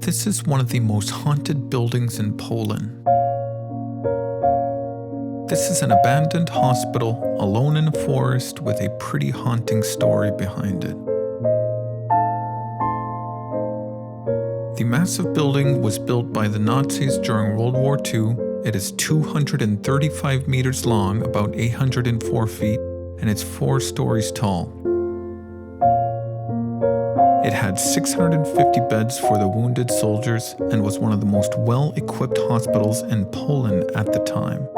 This is one of the most haunted buildings in Poland. This is an abandoned hospital alone in a forest with a pretty haunting story behind it. The massive building was built by the Nazis during World War II. It is 235 meters long, about 804 feet, and it's 4 stories tall. It had 650 beds for the wounded soldiers and was one of the most well-equipped hospitals in Poland at the time.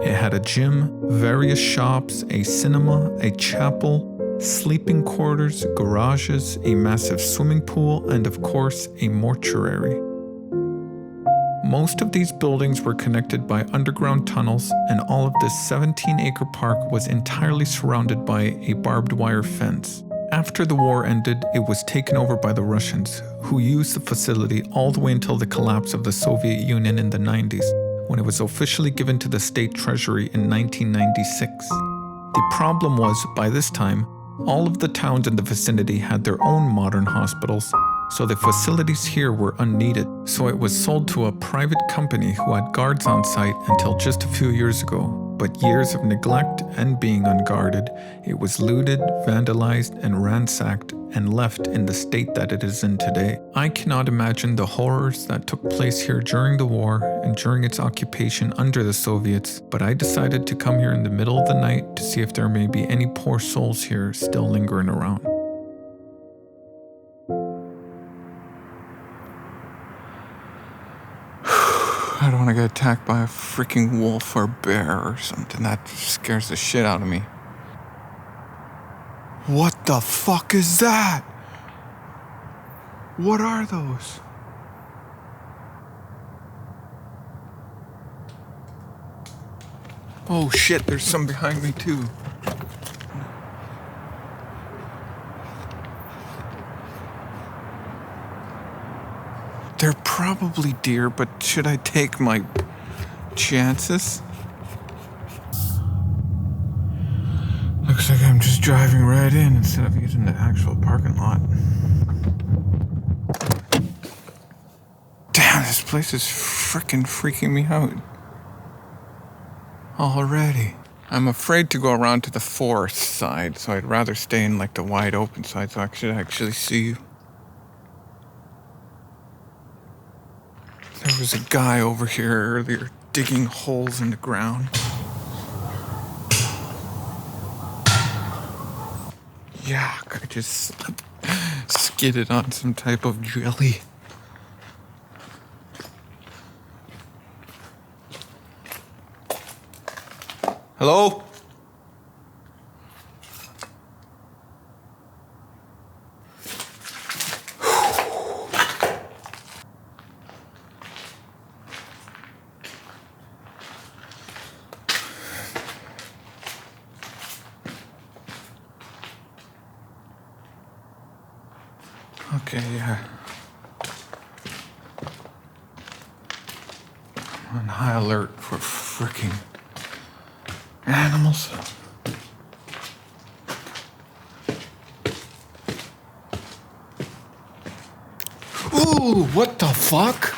It had a gym, various shops, a cinema, a chapel, sleeping quarters, garages, a massive swimming pool, and of course, a mortuary. Most of these buildings were connected by underground tunnels, and all of this 17-acre park was entirely surrounded by a barbed wire fence. After the war ended, it was taken over by the Russians, who used the facility all the way until the collapse of the Soviet Union in the 90s, when it was officially given to the state treasury in 1996. The problem was, by this time, all of the towns in the vicinity had their own modern hospitals, so the facilities here were unneeded, so it was sold to a private company who had guards on site until just a few years ago. But years of neglect and being unguarded, it was looted, vandalized, and ransacked, and left in the state that it is in today. I cannot imagine the horrors that took place here during the war and during its occupation under the Soviets, but I decided to come here in the middle of the night to see if there may be any poor souls here still lingering around. I don't want to get attacked by a freaking wolf or bear or something. That scares the shit out of me. What the fuck is that? What are those? Oh shit, there's some behind me too. They're probably deer, but should I take my chances? Looks like I'm just driving right in instead of using the actual parking lot. Damn, this place is freaking me out. Already. I'm afraid to go around to the forest side, so I'd rather stay in like the wide open side so I could actually see you. There was a guy over here earlier digging holes in the ground. Yuck, I just skidded on some type of jelly. Hello? Okay, yeah. I'm on high alert for freaking animals. Ooh, what the fuck?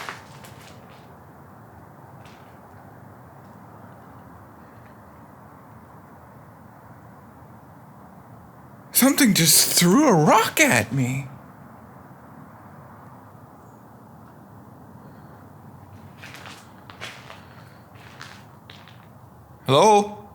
Something just threw a rock at me. Hello?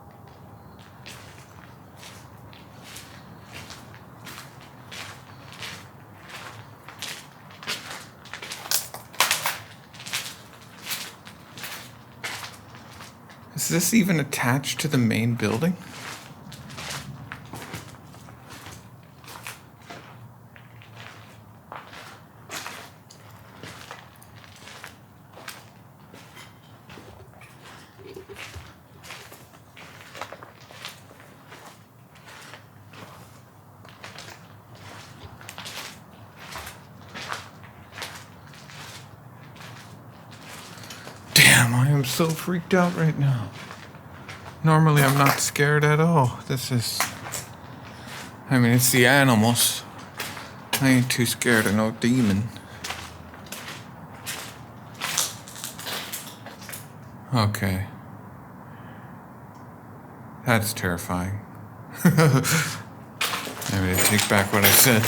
Is this even attached to the main building? I am so freaked out right now. Normally I'm not scared at all. It's the animals. I ain't too scared of no demon. Okay. That's terrifying. Maybe I take back what I said.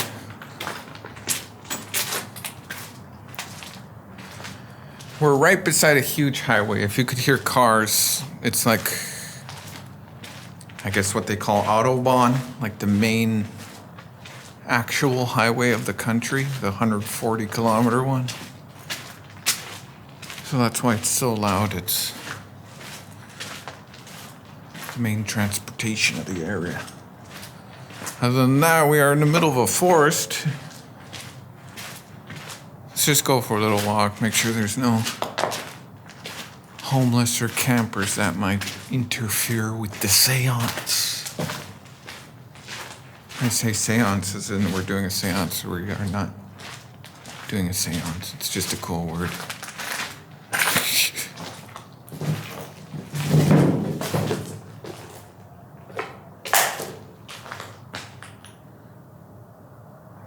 We're right beside a huge highway. If you could hear cars, it's like, I guess what they call Autobahn, like the main actual highway of the country, the 140-kilometer one. So that's why it's so loud. It's the main transportation of the area. Other than that, we are in the middle of a forest. Let's just go for a little walk, make sure there's no homeless or campers that might interfere with the seance. I say seance as in we're doing a seance, we are not doing a seance. It's just a cool word. I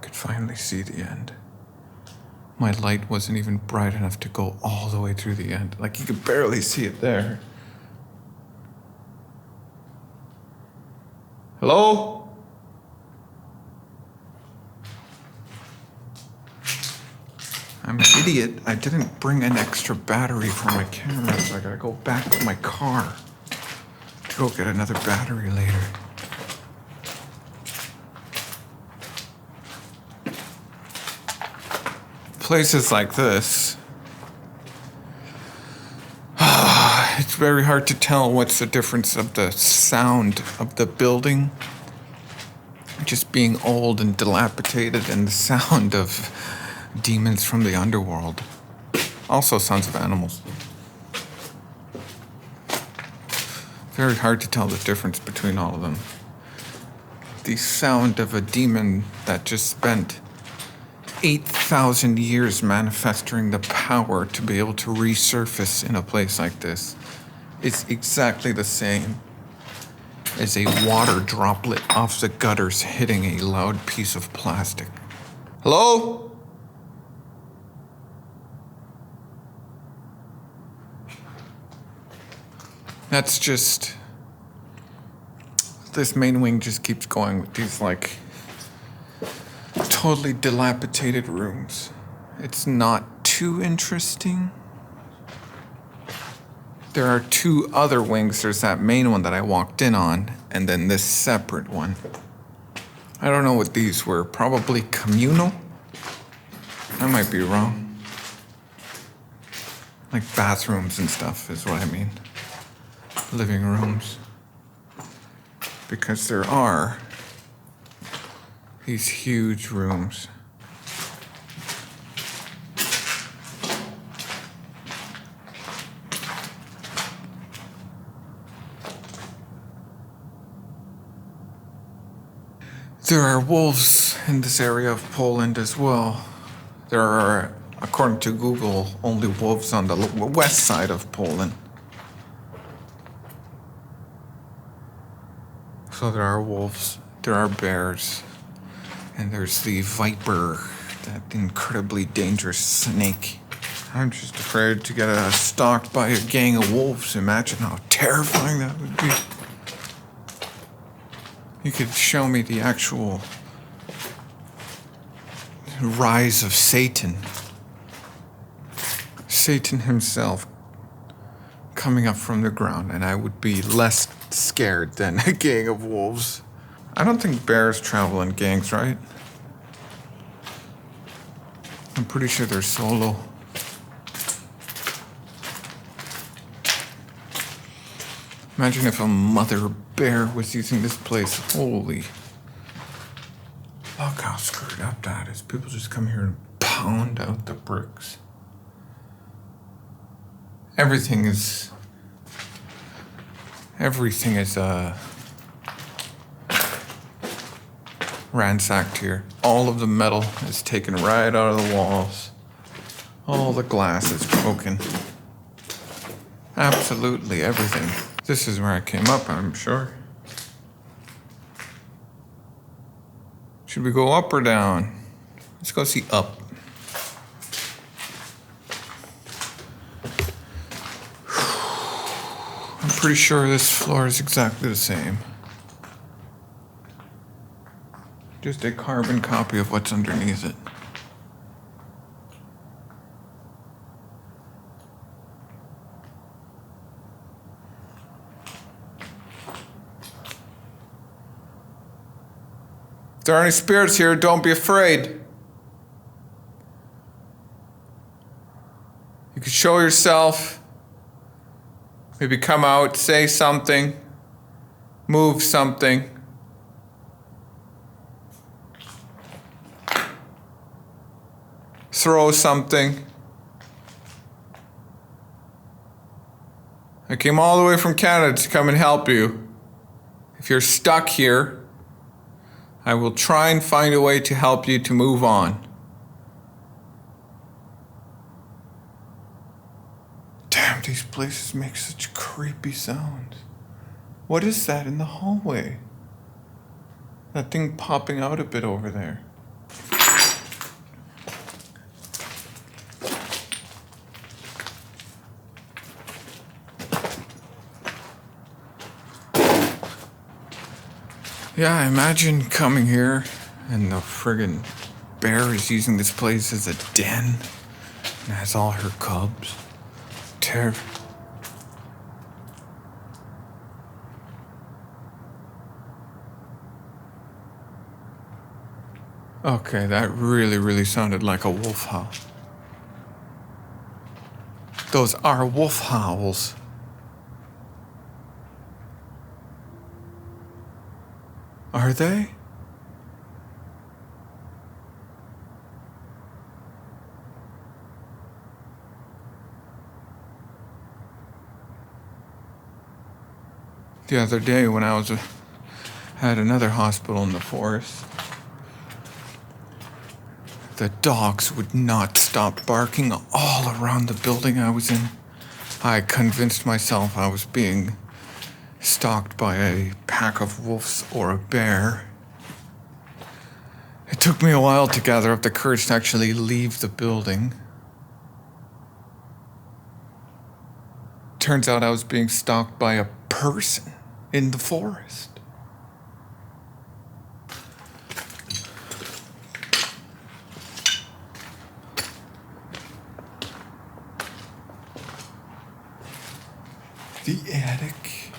could finally see the end. My light wasn't even bright enough to go all the way through the end. Like, you could barely see it there. Hello? I'm an idiot. I didn't bring an extra battery for my camera, so I gotta go back to my car to go get another battery later. Places like this, it's very hard to tell what's the difference of the sound of the building just being old and dilapidated and the sound of demons from the underworld. Also sounds of animals. Very hard to tell the difference between all of them. The sound of a demon that just spent 8,000 years manifesting the power to be able to resurface in a place like this is exactly the same as a water droplet off the gutters hitting a loud piece of plastic. Hello? That's just... This main wing just keeps going with these, like, totally dilapidated rooms. It's not too interesting. There are two other wings. There's that main one that I walked in on, and then this separate one. I don't know what these were. Probably communal? I might be wrong. Like bathrooms and stuff is what I mean. Living rooms. Because there are these huge rooms. There are wolves in this area of Poland as well. There are, according to Google, only wolves on the west side of Poland. So there are wolves, there are bears, and there's the viper, that incredibly dangerous snake. I'm just afraid to get stalked by a gang of wolves. Imagine how terrifying that would be. You could show me the actual rise of Satan. Satan himself coming up from the ground, and I would be less scared than a gang of wolves. I don't think bears travel in gangs, right? I'm pretty sure they're solo. Imagine if a mother bear was using this place. Holy. Look how screwed up that is. People just come here and pound out the bricks. Everything is ransacked here. All of the metal is taken right out of the walls. All the glass is broken. Absolutely everything. This is where I came up, I'm sure. Should we go up or down? Let's go see up. I'm pretty sure this floor is exactly the same. Just a carbon copy of what's underneath it. If there are any spirits here, don't be afraid. You can show yourself. Maybe come out, say something, move something. Throw something. I came all the way from Canada to come and help you. If you're stuck here, I will try and find a way to help you to move on. Damn, these places make such creepy sounds. What is that in the hallway? That thing popping out a bit over there. Yeah, I imagine coming here and the friggin' bear is using this place as a den and has all her cubs. Okay, that really sounded like a wolf howl. Those are wolf howls. Are they? The other day when I was at another hospital in the forest, the dogs would not stop barking all around the building I was in. I convinced myself I was being stalked by a pack of wolves or a bear. It took me a while to gather up the courage to actually leave the building. Turns out I was being stalked by a person in the forest. The attic.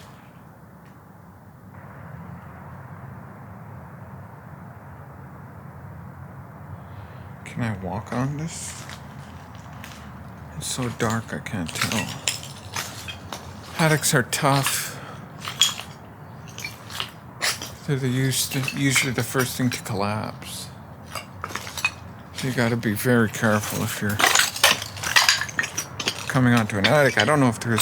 Can I walk on this? It's so dark I can't tell. Attics are tough. They're usually the first thing to collapse. So you gotta be very careful if you're coming onto an attic. I don't know if there's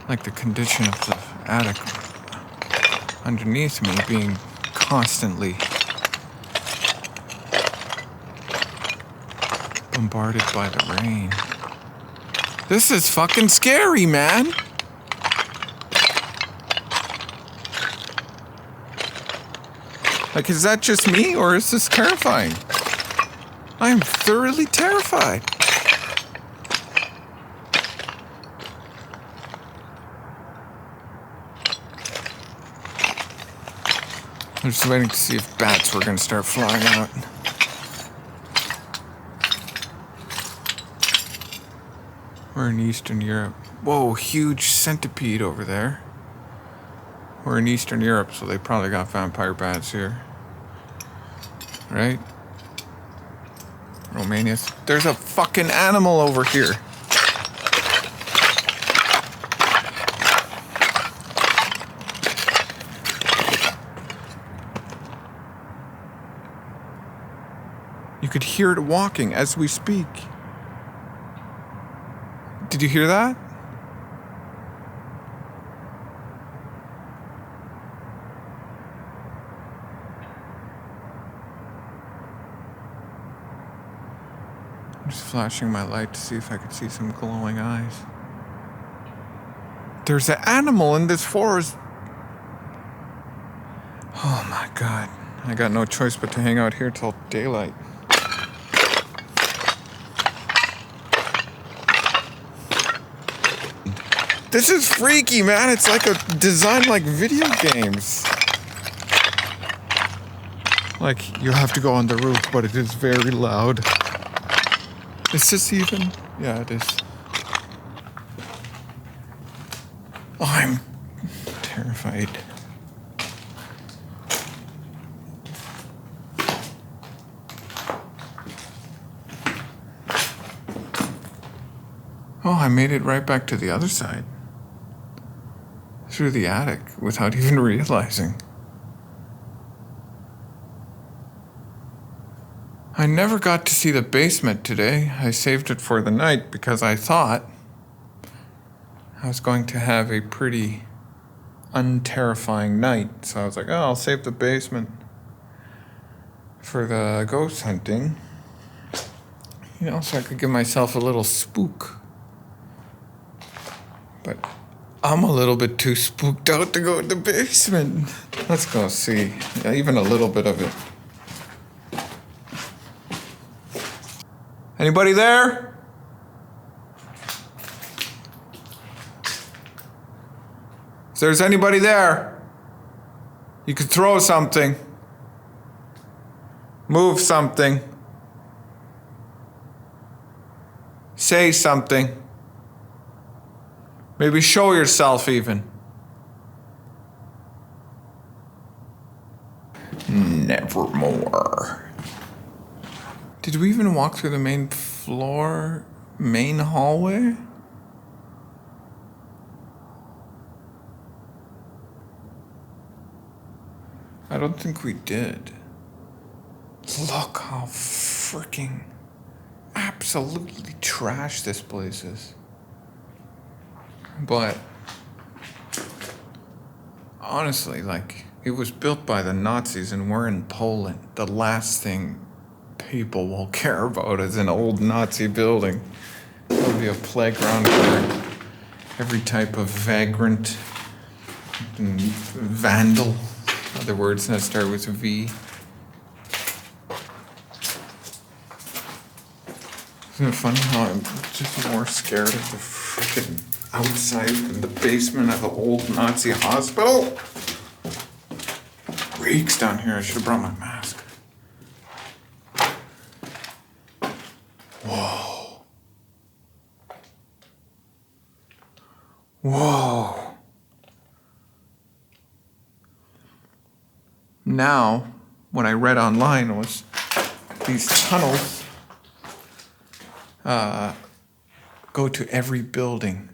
like the condition of the attic underneath me being constantly bombarded by the rain. This is fucking scary, man. Like, is that just me or is this terrifying? I am thoroughly terrified. I'm just waiting to see if bats were going to start flying out. We're in Eastern Europe. Whoa, huge centipede over there. We're in Eastern Europe, so they probably got vampire bats here. Right? Romania. There's a fucking animal over here. You could hear it walking as we speak. Did you hear that? I'm just flashing my light to see if I could see some glowing eyes. There's an animal in this forest. Oh my god. I got no choice but to hang out here till daylight. This is freaky, man. It's like a design like video games. Like, you have to go on the roof, but it is very loud. Is this even? Yeah, it is. Oh, I'm terrified. Oh, I made it right back to the other side. Through the attic without even realizing. I never got to see the basement today. I saved it for the night because I thought I was going to have a pretty unterrifying night. So I was like, oh, I'll save the basement for the ghost hunting. You know, so I could give myself a little spook. But I'm a little bit too spooked out to go in the basement. Let's go see. Yeah, even a little bit of it. Anybody there? If there's anybody there, you could throw something. Move something. Say something. Maybe show yourself even. Nevermore. Did we even walk through the main hallway? I don't think we did. Look how freaking absolutely trash this place is. But honestly, like, it was built by the Nazis and we're in Poland. The last thing people will care about is an old Nazi building. There'll be a playground for every type of vagrant and vandal. Other words that start with V. Isn't it funny how I'm just more scared of the freaking outside than the basement of an old Nazi hospital? Reeks down here. I should have brought my mask. Whoa. Whoa. Now, what I read online was these tunnels go to every building.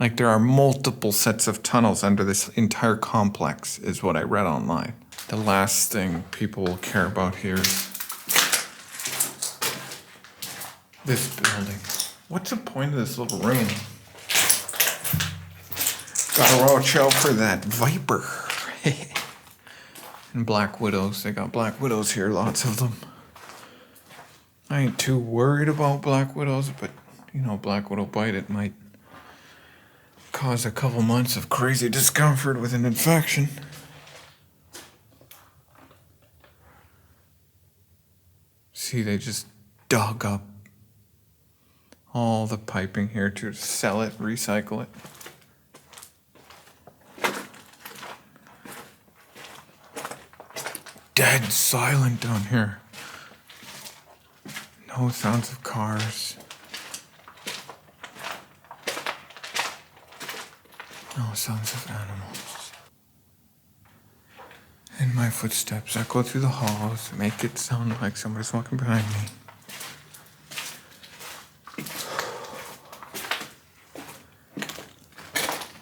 Like, there are multiple sets of tunnels under this entire complex, is what I read online. The last thing people will care about here is this building. What's the point of this little room? Gotta watch out for that viper. And black widows. They got black widows here, lots of them. I ain't too worried about black widows, but, you know, black widow bite, it might cause a couple months of crazy discomfort with an infection. See, they just dug up all the piping here to sell it, recycle it. Dead silent down here. No sounds of cars. No sounds of animals. And my footsteps echo through the halls, make it sound like somebody's walking behind me.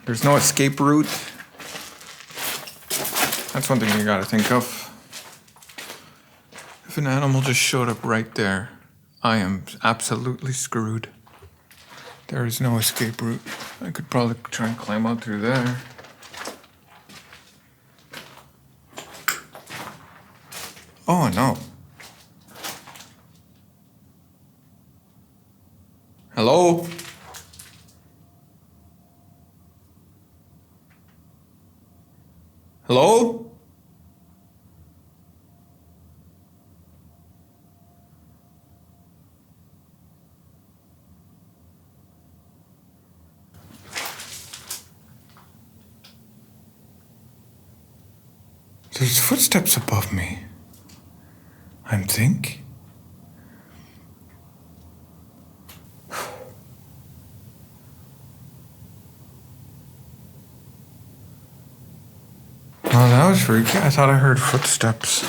There's no escape route. That's one thing you gotta think of. If an animal just showed up right there, I am absolutely screwed. There is no escape route. I could probably try and climb out through there. Oh no. Hello? Hello? There's footsteps above me. I think. Oh, that was freaky. I thought I heard footsteps.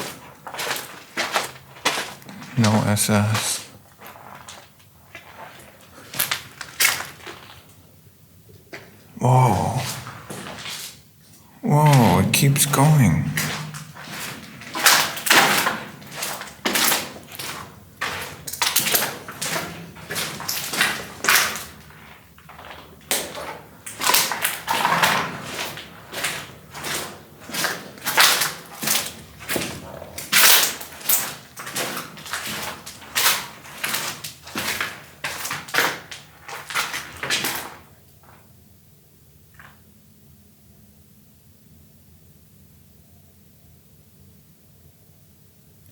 No SS. Whoa. Whoa, it keeps going.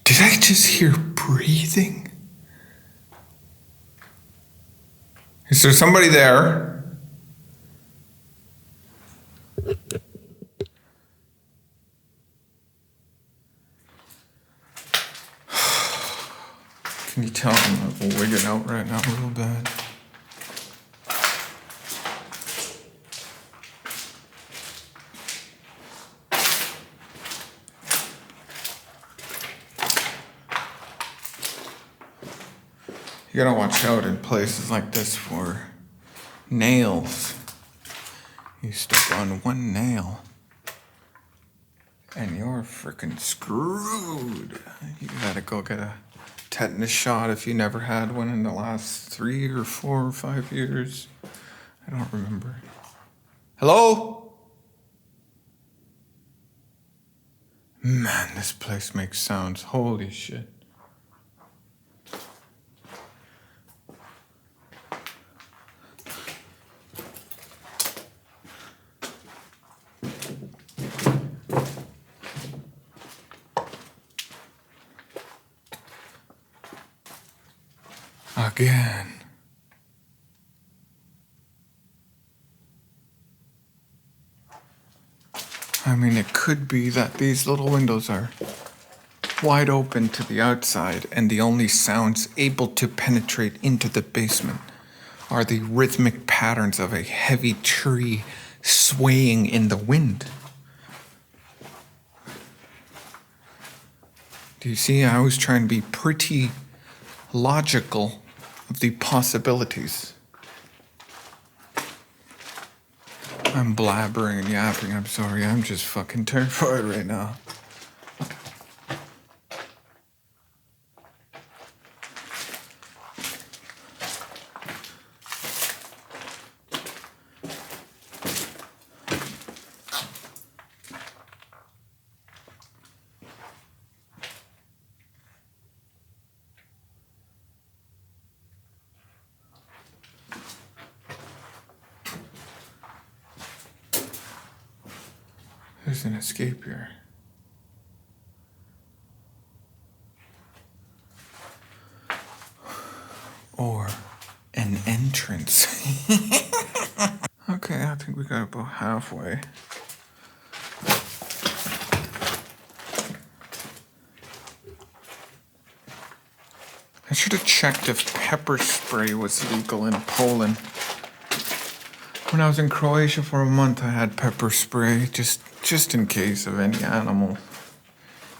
Did I just hear breathing? Is there somebody there? Can you tell I'm wigging out right now a little bit? You gotta watch out in places like this for nails. You step on one nail and you're freaking screwed. You gotta go get a tetanus shot if you never had one in the last 3 or 4 or 5 years. I don't remember. Hello? Man, this place makes sounds. Holy shit. Again. I mean, it could be that these little windows are wide open to the outside, and the only sounds able to penetrate into the basement are the rhythmic patterns of a heavy tree swaying in the wind. Do you see? I was trying to be pretty logical of the possibilities. I'm blabbering and yapping. I'm sorry. I'm just fucking terrified right now. There's an escape here. Or an entrance. Okay, I think we got about halfway. I should have checked if pepper spray was legal in Poland. When I was in Croatia for a month, I had pepper spray just in case of any animal,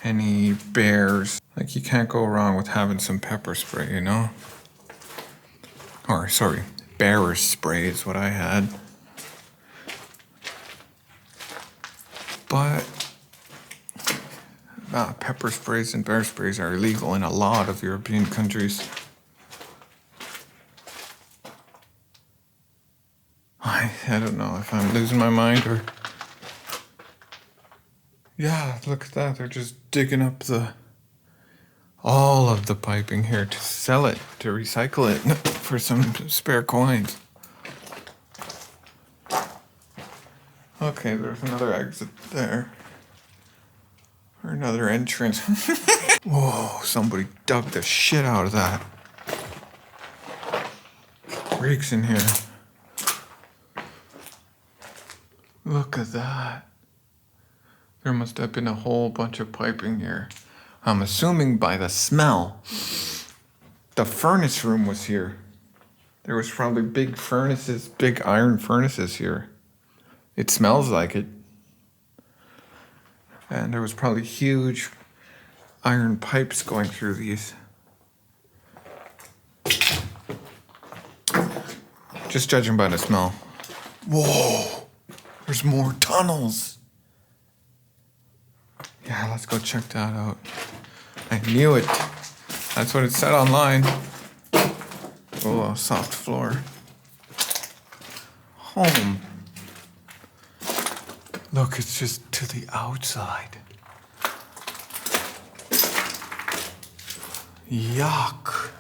any bears. Like, you can't go wrong with having some pepper spray, you know? Or, sorry, bear spray is what I had. But pepper sprays and bear sprays are illegal in a lot of European countries. I don't know if I'm losing my mind or... Yeah, look at that. They're just digging up all of the piping here to sell it, to recycle it for some spare coins. Okay, there's another exit there. Or another entrance. Whoa, somebody dug the shit out of that. Reeks in here. Look at that. There must have been a whole bunch of piping here. I'm assuming by the smell, the furnace room was here. There was probably big furnaces, big iron furnaces here. It smells like it. And there was probably huge iron pipes going through these. Just judging by the smell. Whoa! There's more tunnels! Yeah, let's go check that out. I knew it. That's what it said online. Oh, a soft floor. Home. Look, it's just to the outside. Yuck.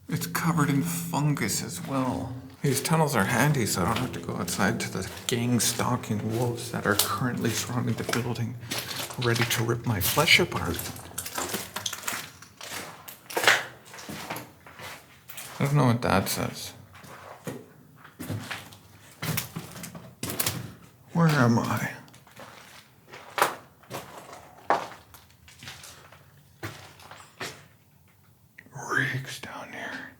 It's covered in fungus as well. These tunnels are handy, so I don't have to go outside to the gang-stalking wolves that are currently surrounding the building, ready to rip my flesh apart. I don't know what that says. Where am I? Rigs down here.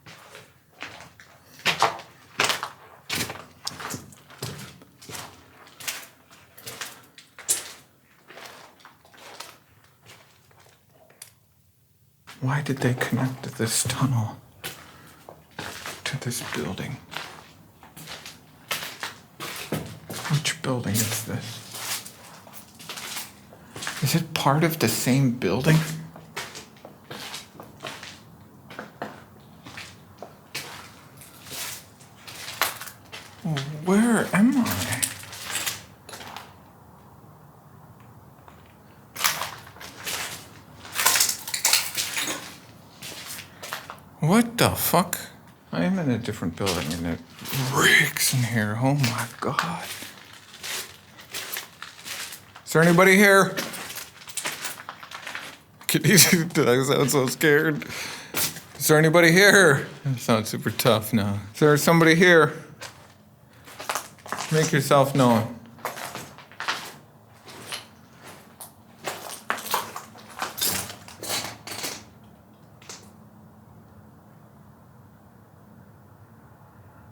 Why did they connect this tunnel to this building? Which building is this? Is it part of the same building? Where am I? What the fuck? I am in a different building and it reeks in here. Oh my god. Is there anybody here? Did I sound so scared? Is there anybody here? That sounds super tough now. Is there somebody here? Make yourself known.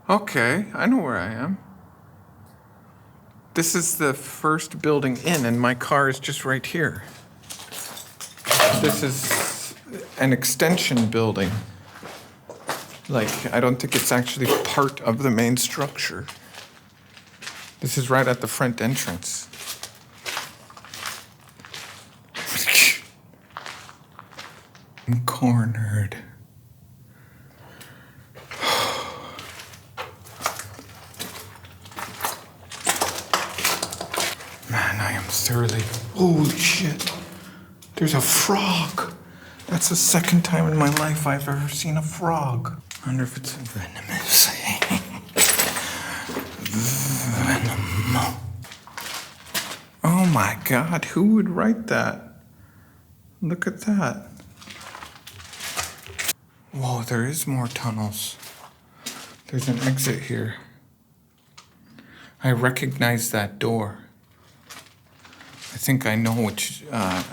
Okay, I know where I am. This is the first building in, and my car is just right here. This is an extension building. Like, I don't think it's actually part of the main structure. This is right at the front entrance. I'm cornered. Man, I am thoroughly... Holy shit. There's a frog. That's the second time in my life I've ever seen a frog. I wonder if it's venomous. Venom. Oh my god, who would write that? Look at that. Whoa, there is more tunnels. There's an exit here. I recognize that door. I think I know which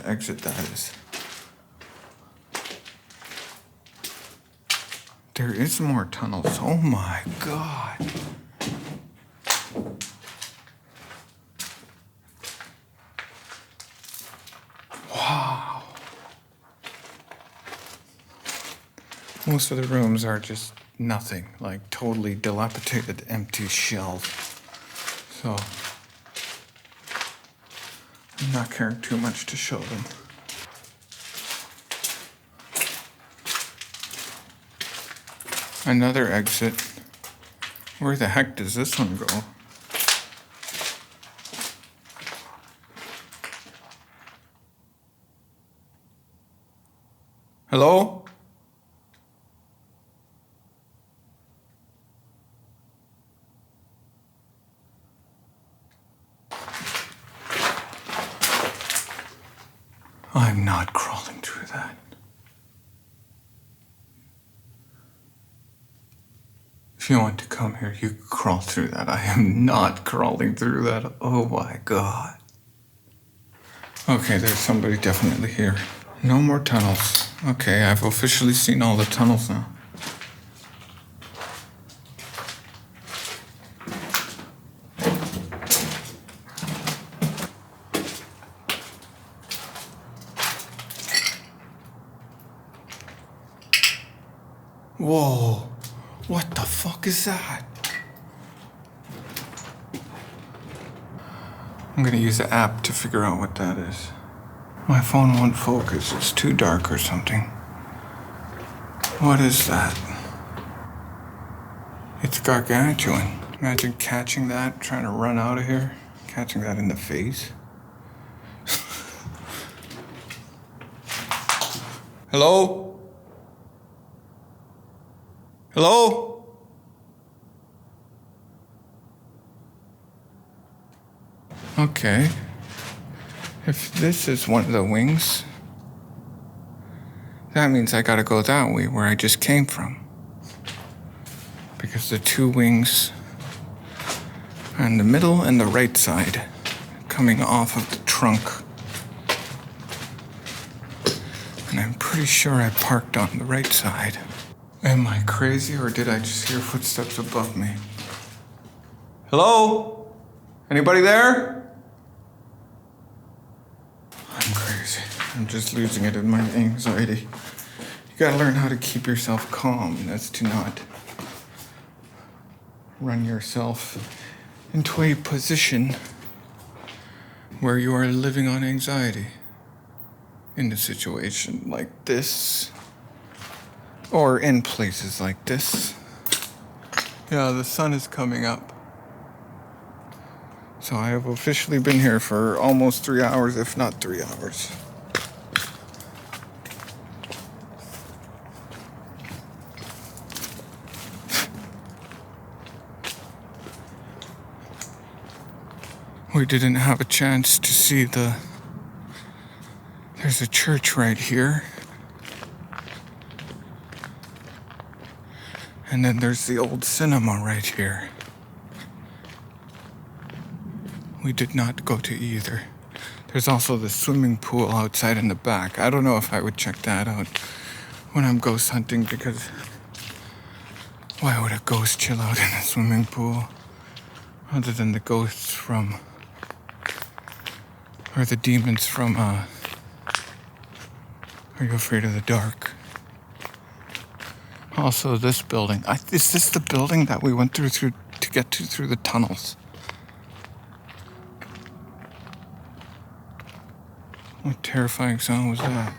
exit that is. There is more tunnels. Oh my god. Wow. Most of the rooms are just nothing, like totally dilapidated, empty shells. So I'm not caring too much to show them. Another exit. Where the heck does this one go? Hello? I'm not crawling through that. If you want to come here, you crawl through that. I am not crawling through that. Oh my God. Okay, there's somebody definitely here. No more tunnels. Okay, I've officially seen all the tunnels now. Whoa, what the fuck is that? I'm gonna use the app to figure out what that is. My phone won't focus, it's too dark or something. What is that? It's gargantuan. Imagine catching that, trying to run out of here, catching that in the face. Hello? Hello? Okay. If this is one of the wings, that means I gotta go that way where I just came from. Because the two wings are in the middle and the right side, coming off of the trunk. And I'm pretty sure I parked on the right side. Am I crazy or did I just hear footsteps above me? Hello? Anybody there? I'm crazy. I'm just losing it in my anxiety. You gotta learn how to keep yourself calm, and that's to not run yourself into a position where you are living on anxiety in a situation like this, or in places like this. Yeah, the sun is coming up. So I have officially been here for almost 3 hours, if not 3 hours. We didn't have a chance to see there's a church right here. And then there's the old cinema right here. We did not go to either. There's also the swimming pool outside in the back. I don't know if I would check that out when I'm ghost hunting, because why would a ghost chill out in a swimming pool? Other than the ghosts from, or the demons from, Are You Afraid of the Dark? Also, this building. Is this the building that we went through to get through the tunnels? What terrifying sound was that?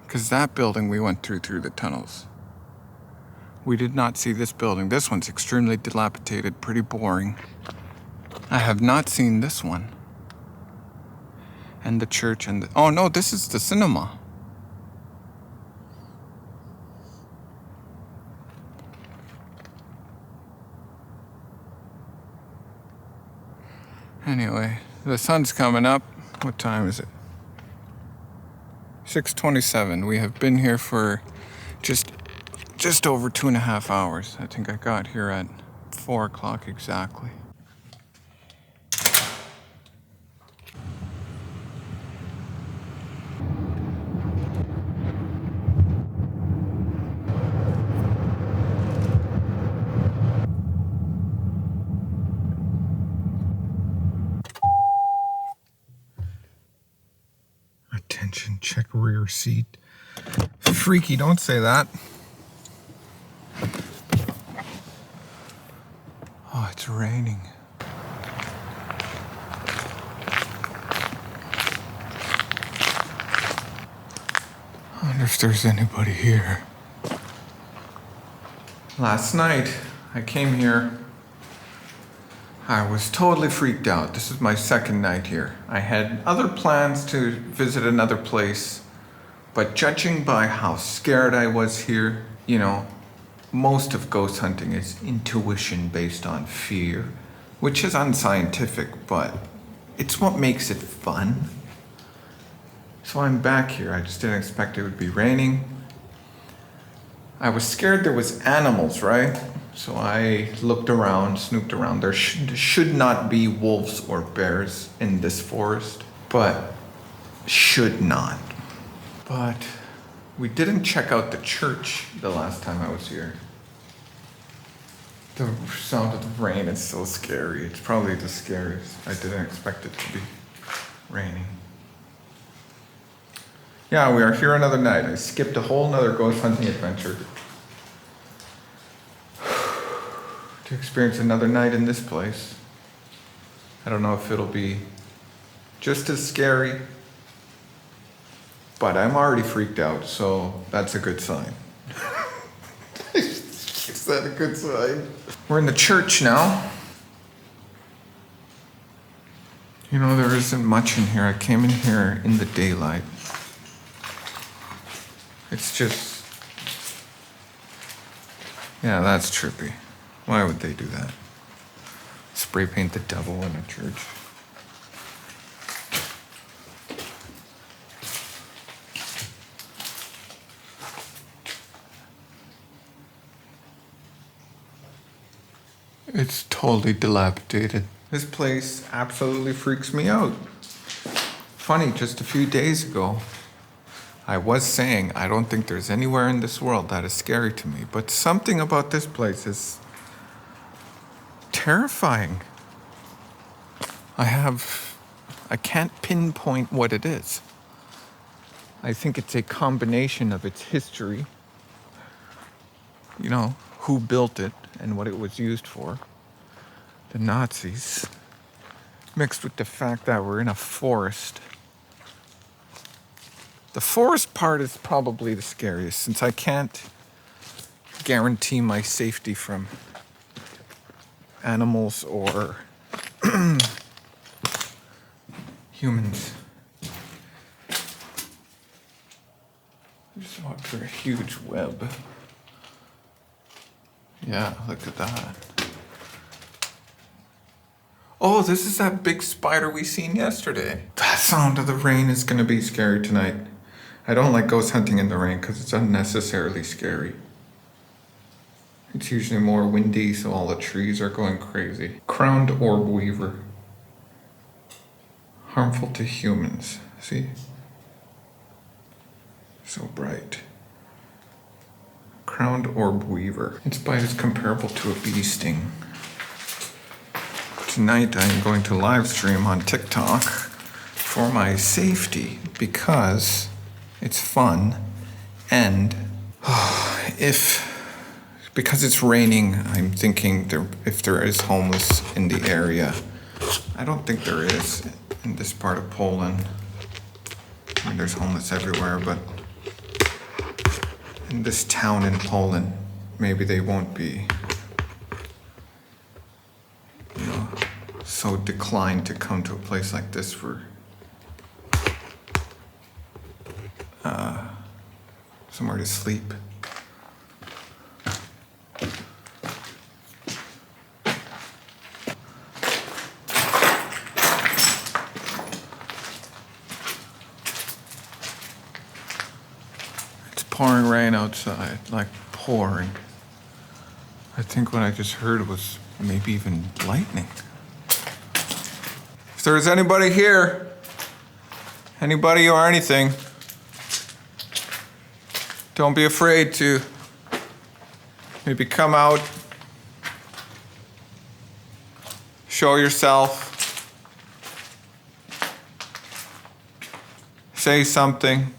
Because that building we went through the tunnels. We did not see this building. This one's extremely dilapidated, pretty boring. I have not seen this one. And the church and the... Oh no, this is the cinema. Anyway, the sun's coming up. What time is it? 6:27. We have been here for just over 2.5 hours. I think I got here at 4 o'clock exactly. Attention, check rear seat. Freaky, don't say that. Oh, it's raining. I wonder if there's anybody here. Last night, I came here. I was totally freaked out. This is my second night here. I had other plans to visit another place, but judging by how scared I was here, most of ghost hunting is intuition based on fear, which is unscientific, but it's what makes it fun. So I'm back here. I just didn't expect it would be raining. I was scared there was animals, right? So I looked around, snooped around. There should not be wolves or bears in this forest, but should not. But we didn't check out the church the last time I was here. The sound of the rain is so scary. It's probably the scariest. I didn't expect it to be raining. Yeah, we are here another night. I skipped a whole nother ghost hunting adventure to experience another night in this place. I don't know if it'll be just as scary, but I'm already freaked out, so that's a good sign. Is that a good sign? We're in the church now. You know, there isn't much in here. I came in here in the daylight. It's just, yeah, that's trippy. Why would they do that? Spray paint the devil in a church. It's totally dilapidated. This place absolutely freaks me out. Funny, just a few days ago, I was saying I don't think there's anywhere in this world that is scary to me, but something about this place is terrifying. I can't pinpoint what it is. I think it's a combination of its history, you know, who built it and what it was used for, the Nazis, mixed with the fact that we're in a forest. The forest part is probably the scariest, since I can't guarantee my safety from animals or humans. I just walked through a huge web. Yeah, look at that. Oh, this is that big spider we seen yesterday. That sound of the rain is gonna be scary tonight. I don't like ghost hunting in the rain because it's unnecessarily scary. It's usually more windy, so all the trees are going crazy. Crowned orb weaver. Harmful to humans. See? So bright. Crowned orb weaver. Its bite is comparable to a bee sting. Tonight I am going to live stream on TikTok for my safety because it's fun, and because it's raining, I'm thinking if there is homeless in the area. I don't think there is in this part of Poland. I mean, there's homeless everywhere, but in this town in Poland, maybe they won't be, you know, so declined to come to a place like this for somewhere to sleep. It's pouring rain outside, like pouring. I think what I just heard was maybe even lightning. If there's anybody here, anybody or anything, don't be afraid to maybe come out, show yourself, say something,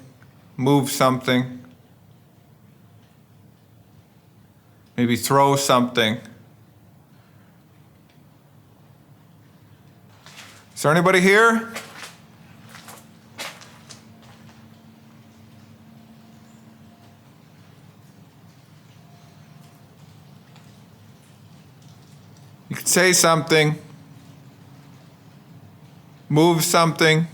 move something, maybe throw something. Is there anybody here? You could say something, move something.